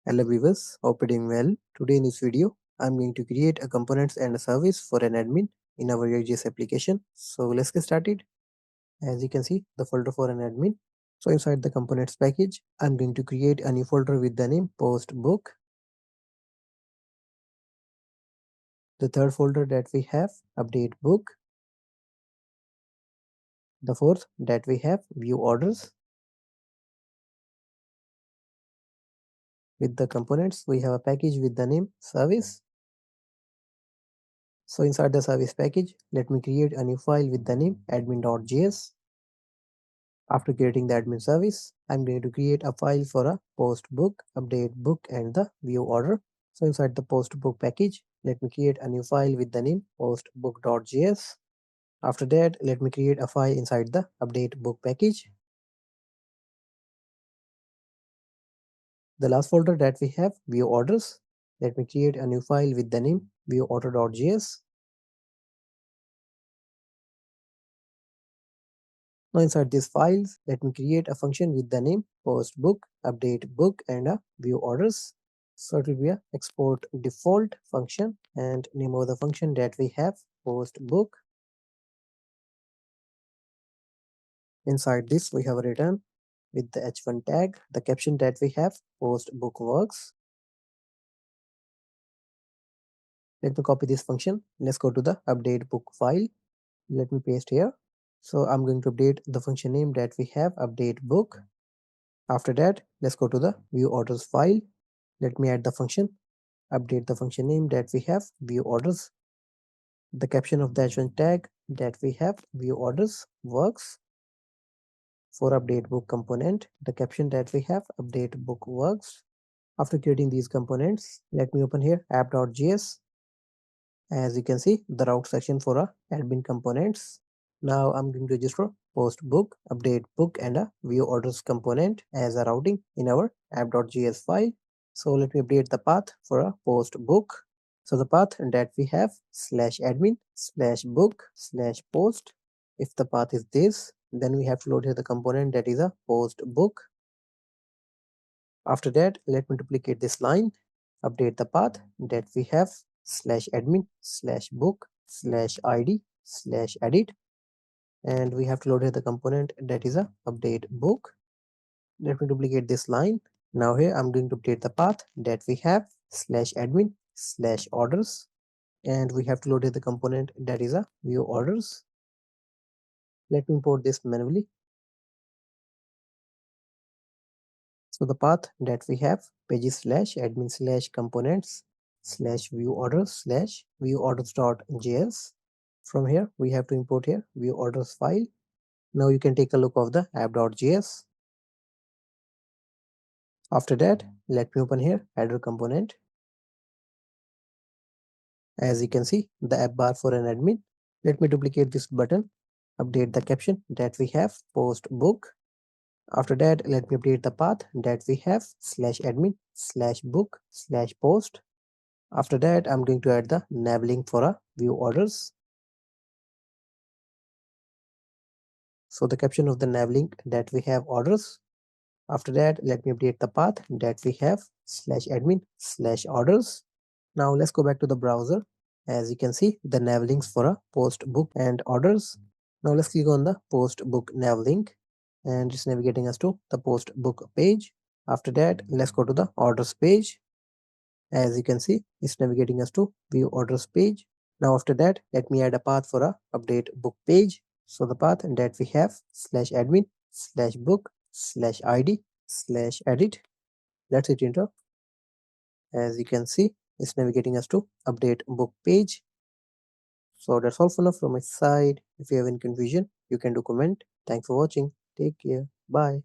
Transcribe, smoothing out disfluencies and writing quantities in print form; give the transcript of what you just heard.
Hello viewers, hope you're doing well. Today in this video, I'm going to create a components and a service for an admin in our React.js application. So let's get started. As you can see, the folder for an admin. So inside the components package, I'm going to create a new folder with the name post book. The third folder that we have, update book. The fourth that we have, view orders. With the components, we have a package with the name service. So inside the service package, let me create a new file with the name admin.js. After creating the admin service, I'm going to create a file for a post book, update book, and the view order. So inside the post book package, let me create a new file with the name postbook.js. After that, let me create a file inside the update book package. The last folder that we have, view orders. Let me create a new file with the name viewOrder.js. Now inside these files, let me create a function with the name post book, update book, and a view orders. So it will be a export default function, and name of the function that we have post book. Inside this we have a return with the h1 tag, the caption that we have post book works. Let me copy this function. Let's go to the update book file. Let me paste here. So I'm going to update the function name that we have update book. After that, let's go to the view orders file. Let me add the function, update the function name that we have view orders. The caption of the h1 tag that we have view orders works. For update book component, the caption that we have update book works. After creating these components, let me open here app.js. As you can see, the route section for a admin components. Now I'm going to register post book, update book, and a view orders component as a routing in our app.js file. So let me update the path for a post book. So the path that we have /admin/book/post. If the path is this, then we have to load here the component that is a post book. After that, let me duplicate this line, update the path that we have /admin/book/id/edit, and we have to load here the component that is a update book. Let me duplicate this line. Now here I'm going to update the path that we have /admin/orders, and we have to load here the component that is a view orders. Let me import this manually. So the path that we have pages/admin/components/view orders/vieworders.js. From here we have to import here view orders file. Now you can take a look of the app.js. After that, let me open here header component. As you can see, the app bar for an admin. Let me duplicate this button, update the caption that we have post book. After that, let me update the path that we have /admin/book/post. After that, I'm going to add the nav link for a view orders. So the caption of the nav link that we have orders. After that, let me update the path that we have /admin/orders. Now let's go back to the browser. As you can see, the nav links for a post book and orders. Now let's click on the post book nav link, and it's navigating us to the post book page. After that, let's go to the orders page. As you can see, it's navigating us to view orders page. Now after that, let me add a path for a update book page. So the path that we have /admin/book/id/edit. Let's hit enter. As you can see, it's navigating us to update book page. So that's all for now from my side. If you have any confusion, you can do comment. Thanks for watching. Take care. Bye.